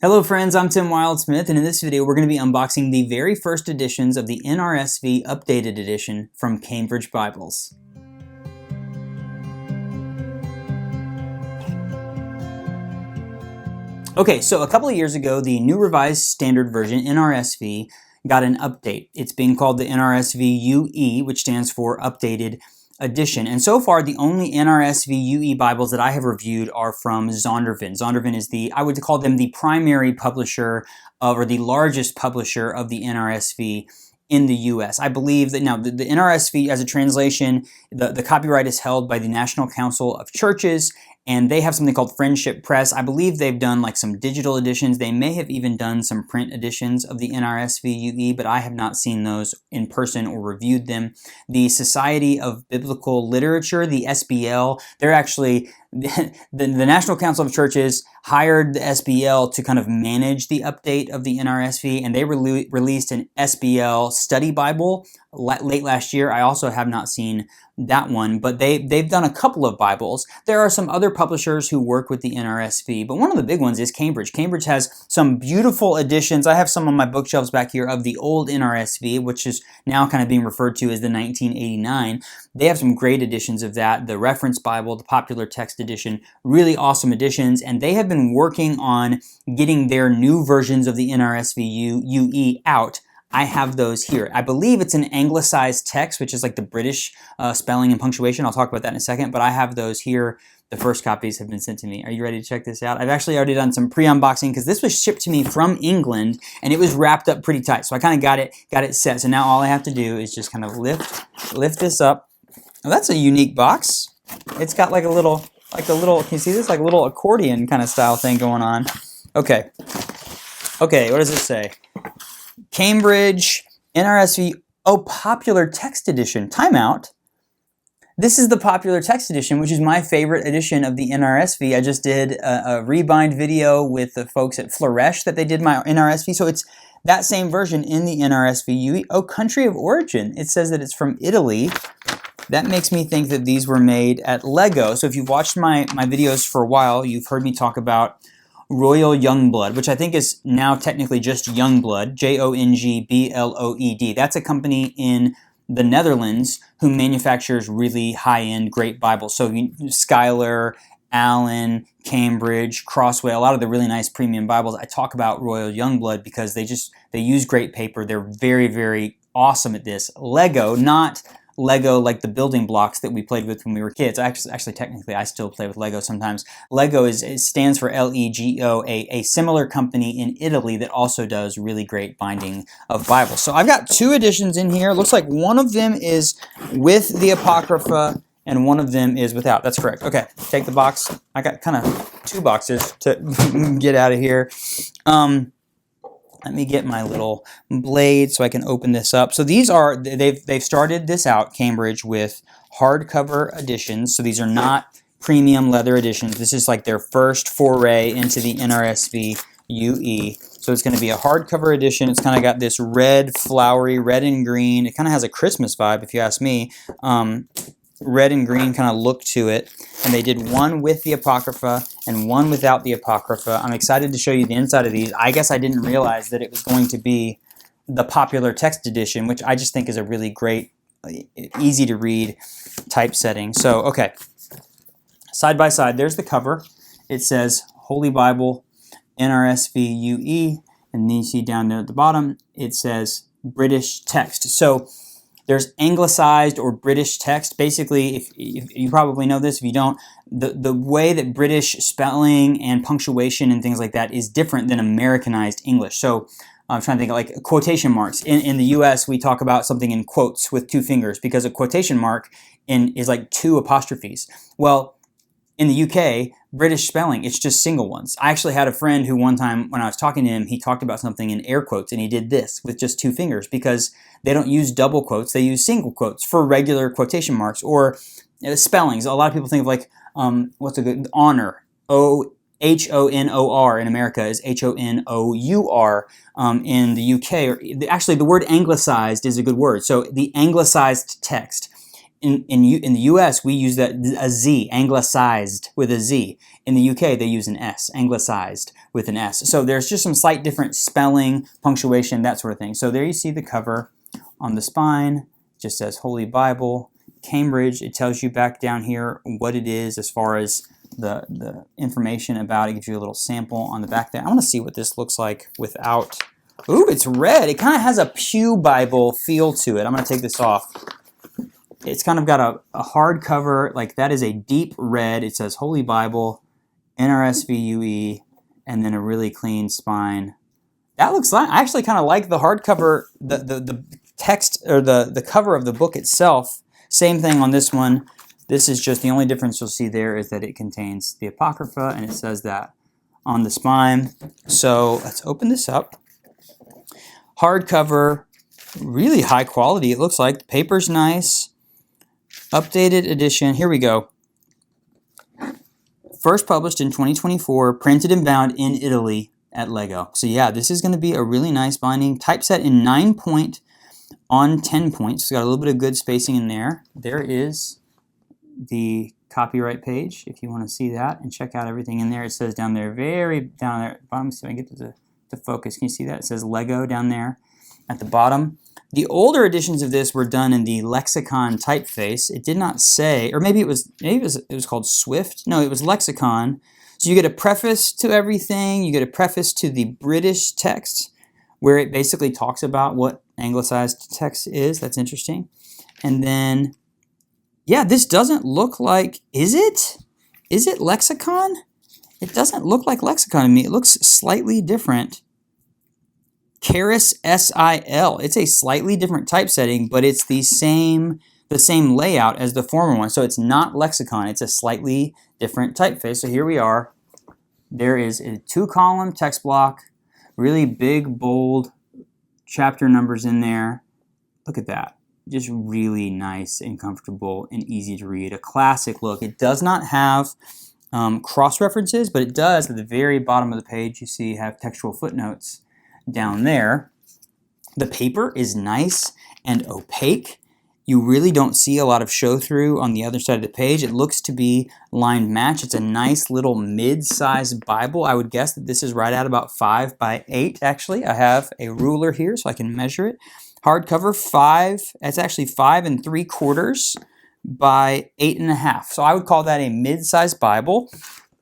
Hello friends, I'm Tim Wildsmith, and in this video we're going to be unboxing the very first editions of the NRSV Updated Edition from Cambridge Bibles. Okay, so a couple of years ago, the New Revised Standard Version, NRSV, got an update. It's being called the NRSV UE, which stands for Updated Edition. And so far, the only NRSV UE Bibles that I have reviewed are from Zondervan. Zondervan is I would call them the primary publisher or the largest publisher of the NRSV in the U.S. I believe that now the NRSV as a translation, the copyright is held by the National Council of Churches, and they have something called Friendship Press. I believe they've done like some digital editions. They may have even done some print editions of the NRSV UE, but I have not seen those in person or reviewed them. The Society of Biblical Literature, the SBL, they're actually, the National Council of Churches hired the SBL to kind of manage the update of the NRSV, and they released an SBL study Bible late last year. I also have not seen that one, but they've done a couple of Bibles. There are some other publishers who work with the NRSV, but one of the big ones is Cambridge. Cambridge has some beautiful editions. I have some on my bookshelves back here of the old NRSV, which is now kind of being referred to as the 1989. They have some great editions of that. The Reference Bible, the Popular Text Edition, really awesome editions, and they have been working on getting their new versions of the NRSV UE out. I have those here. I believe it's an anglicized text, which is like the British spelling and punctuation. I'll talk about that in a second, but I have those here. The first copies have been sent to me. Are you ready to check this out? I've actually already done some pre-unboxing because this was shipped to me from England and it was wrapped up pretty tight. So I kind of got it set. So now all I have to do is just kind of lift this up. Oh, that's a unique box. It's got like a little, can you see this? Like a little accordion kind of style thing going on. Okay, what does it say? Cambridge NRSV, Popular Text Edition. Timeout. This is the Popular Text Edition, which is my favorite edition of the NRSV. I just did a rebind video with the folks at Flourish that they did my NRSV. So it's that same version in the NRSV UE. Country of origin. It says that it's from Italy. That makes me think that these were made at Lego. So if you've watched my videos for a while, you've heard me talk about Royal Youngblood, which I think is now technically just Youngblood, Jongbloed. That's a company in the Netherlands who manufactures really high-end great Bibles. So Schuyler, Allen, Cambridge, Crossway, a lot of the really nice premium Bibles. I talk about Royal Youngblood because they use great paper. They're very, very awesome at this. Lego, not Lego like the building blocks that we played with when we were kids. Actually, technically, I still play with Lego sometimes. Lego stands for LEGO, a similar company in Italy that also does really great binding of Bibles. So I've got two editions in here. Looks like one of them is with the Apocrypha and one of them is without. That's correct. Okay, take the box. I got kind of two boxes to get out of here. Let me get my little blade so I can open this up. So these are, they've started this out, Cambridge, with hardcover editions. So these are not premium leather editions. This is like their first foray into the NRSV UE. So it's going to be a hardcover edition. It's kind of got this red, flowery, red and green. It kind of has a Christmas vibe, if you ask me. Red and green kind of look to it. And they did one with the Apocrypha and one without the Apocrypha. I'm excited to show you the inside of these. I guess I didn't realize that it was going to be the Popular Text Edition, which I just think is a really great, easy to read typesetting. So, okay, side by side, there's the cover. It says Holy Bible NRSV UE, and then you see down there at the bottom, it says British text. So there's anglicized or British text. Basically, if you probably know this, if you don't, the way that British spelling and punctuation and things like that is different than Americanized English. So I'm trying to think of like quotation marks. In the US, we talk about something in quotes with two fingers because a quotation mark is like two apostrophes. Well, in the UK, British spelling, it's just single ones. I actually had a friend who one time when I was talking to him, he talked about something in air quotes and he did this with just two fingers because they don't use double quotes, they use single quotes for regular quotation marks or spellings. A lot of people think of like, what's a good, honor, Honor in America is Honour in the UK. Actually, the word anglicized is a good word. So the anglicized text in the US, we use that a Z, anglicized with a Z. In the UK, they use an S, anglicized with an S. So there's just some slight different spelling, punctuation, that sort of thing. So there you see the cover on the spine. It just says Holy Bible, Cambridge. It tells you back down here what it is as far as the information about it. Gives you a little sample on the back there. I want to see what this looks like without. Ooh, it's red. It kind of has a Pew Bible feel to it. I'm going to take this off. It's kind of got a hard cover, like that is a deep red. It says Holy Bible, NRSV UE, and then a really clean spine. That looks like, I actually kind of like the hardcover, the text, or the cover of the book itself. Same thing on this one. This is just, the only difference you'll see there is that it contains the Apocrypha, and it says that on the spine. So let's open this up. Hardcover, really high quality, it looks like. The paper's nice. Updated edition. Here we go. First published in 2024, printed and bound in Italy at Lego. So yeah, this is going to be a really nice binding. Typeset in 9-point on 10 points. It's got a little bit of good spacing in there. There is the copyright page if you want to see that and check out everything in there. It says down there, very down there at the bottom, see if I can get to focus. Can you see that? It says Lego down there at the bottom. The older editions of this were done in the Lexicon typeface. It did not say, or maybe it was called Swift. No, it was Lexicon. So you get a preface to everything. You get a preface to the British text, where it basically talks about what anglicized text is. That's interesting. And then, yeah, this doesn't look like, is it? Is it Lexicon? It doesn't look like Lexicon to me. It looks slightly different. Keras SIL. It's a slightly different typesetting, but it's the same layout as the former one. So it's not Lexicon. It's a slightly different typeface. So here we are. There is a 2-column text block, really big, bold chapter numbers in there. Look at that. Just really nice and comfortable and easy to read. A classic look. It does not have cross references, but it does at the very bottom of the page. You see have textual footnotes down there. The paper is nice and opaque. You really don't see a lot of show through on the other side of the page. It looks to be lined match. It's a nice little mid-sized Bible. I would guess that this is right at about 5 by 8 actually. I have a ruler here so I can measure it. Hardcover 5, it's actually 5 3/4 by 8 1/2. So I would call that a mid-sized Bible.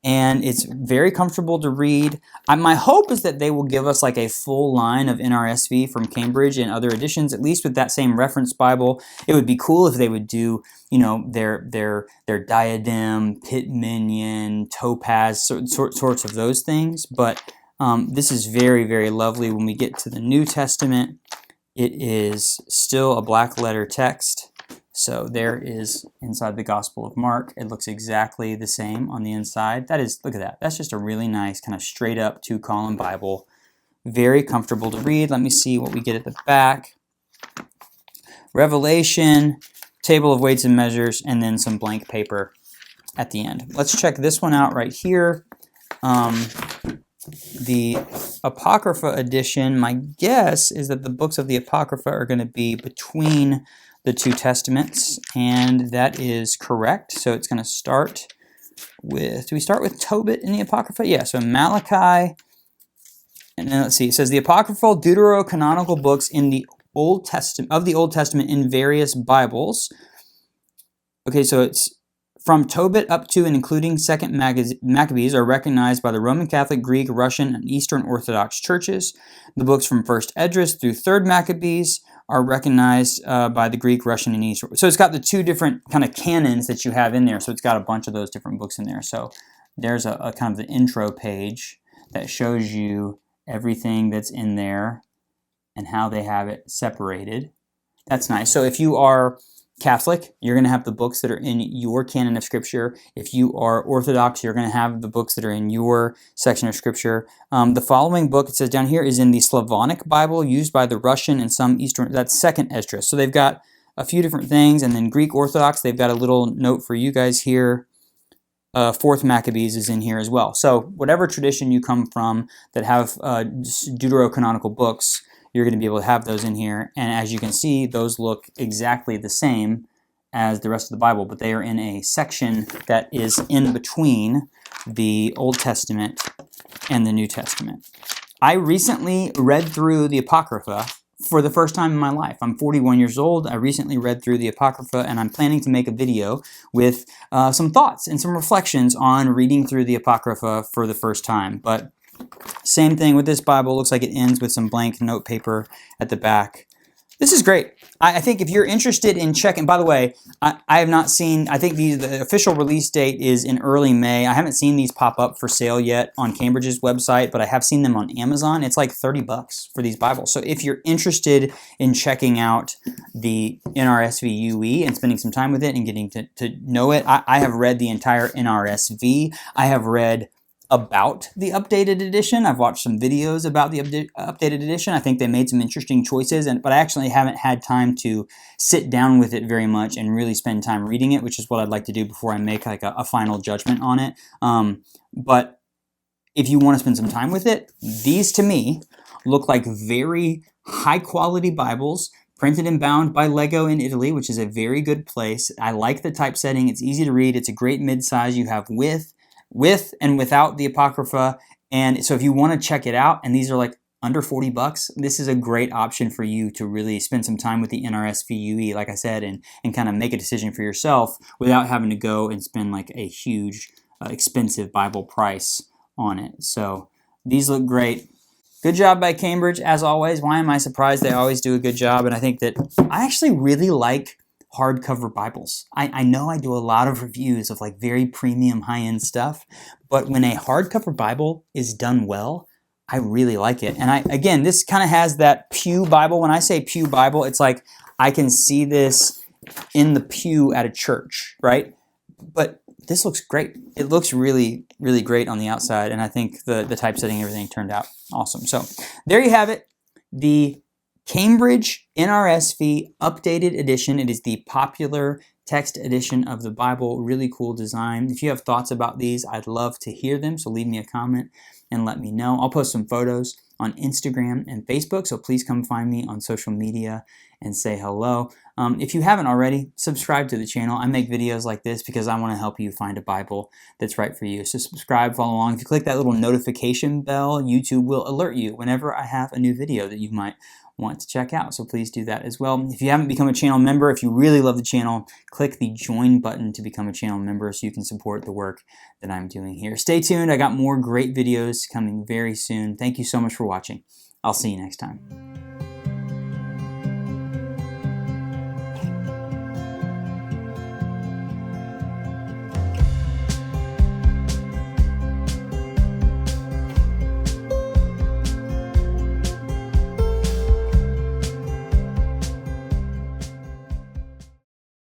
And it's very comfortable to read. My hope is that they will give us like a full line of NRSV from Cambridge and other editions, at least with that same reference Bible. It would be cool if they would do, you know, their diadem, pit minion, topaz, sorts of those things. But this is very, very lovely. When we get to the New Testament, it is still a black letter text. So there is inside the Gospel of Mark. It looks exactly the same on the inside. That is, look at that. That's just a really nice kind of straight up 2-column Bible. Very comfortable to read. Let me see what we get at the back. Revelation, table of weights and measures, and then some blank paper at the end. Let's check this one out right here. The Apocrypha edition, my guess is that the books of the Apocrypha are going to be between the 2 Testaments, and that is correct. So it's going to start with, do we start with Tobit in the Apocrypha? Yeah, so Malachi, and then let's see, it says the apocryphal deuterocanonical books in the Old Testament in various Bibles. Okay, so it's from Tobit up to and including 2nd Maccabees are recognized by the Roman Catholic, Greek, Russian, and Eastern Orthodox churches. The books from 1st Esdras through 3rd Maccabees are recognized by the Greek, Russian, and Eastern. So it's got the 2 different kind of canons that you have in there. So it's got a bunch of those different books in there. So there's a kind of the intro page that shows you everything that's in there and how they have it separated. That's nice. So if you are Catholic, you're going to have the books that are in your canon of Scripture. If you are Orthodox, you're going to have the books that are in your section of Scripture. The following book, it says down here, is in the Slavonic Bible used by the Russian and some Eastern, that's 2nd Esdras. So they've got a few different things. And then Greek Orthodox, they've got a little note for you guys here. 4th Maccabees is in here as well. So whatever tradition you come from that have deuterocanonical books, you're going to be able to have those in here. And as you can see, those look exactly the same as the rest of the Bible, but they are in a section that is in between the Old Testament and the New Testament. I recently read through the Apocrypha for the first time in my life. I'm 41 years old. I recently read through the Apocrypha, and I'm planning to make a video with some thoughts and some reflections on reading through the Apocrypha for the first time. But same thing with this Bible. Looks like it ends with some blank note paper at the back. This is great. I think if you're interested in checking, by the way, I have not seen, I think the official release date is in early May. I haven't seen these pop up for sale yet on Cambridge's website, but I have seen them on Amazon. It's like $30 for these Bibles. So if you're interested in checking out the NRSV UE and spending some time with it and getting to know it, I have read the entire NRSV. I have read about the updated edition. I've watched some videos about the updated edition. I think they made some interesting choices, but I actually haven't had time to sit down with it very much and really spend time reading it, which is what I'd like to do before I make like a final judgment on it. But if you want to spend some time with it, these to me look like very high quality Bibles, printed and bound by Lego in Italy, which is a very good place. I like the typesetting. It's easy to read. It's a great mid-size. You have with and without the Apocrypha. And so if you want to check it out, and these are like under $40, this is a great option for you to really spend some time with the NRSV UE, like I said, and kind of make a decision for yourself without having to go and spend like a huge expensive Bible price on it. So these look great. Good job by Cambridge, as always. Why am I surprised? They always do a good job. And I think that I actually really like hardcover Bibles. I know I do a lot of reviews of like very premium high-end stuff, but when a hardcover Bible is done well, I really like it. And again, this kind of has that pew Bible. When I say pew Bible, it's like I can see this in the pew at a church, right? But this looks great. It looks really, really great on the outside, and I think the typesetting and everything turned out awesome. So there you have it. The Cambridge NRSV Updated Edition. It is the popular text edition of the Bible. Really cool design. If you have thoughts about these, I'd love to hear them. So leave me a comment and let me know. I'll post some photos on Instagram and Facebook. So please come find me on social media and say hello. If you haven't already, subscribe to the channel. I make videos like this because I want to help you find a Bible that's right for you. So subscribe, follow along. If you click that little notification bell, YouTube will alert you whenever I have a new video that you might want to check out. So please do that as well. If you haven't become a channel member, if you really love the channel, click the join button to become a channel member so you can support the work that I'm doing here. Stay tuned. I got more great videos coming very soon. Thank you so much for watching. I'll see you next time.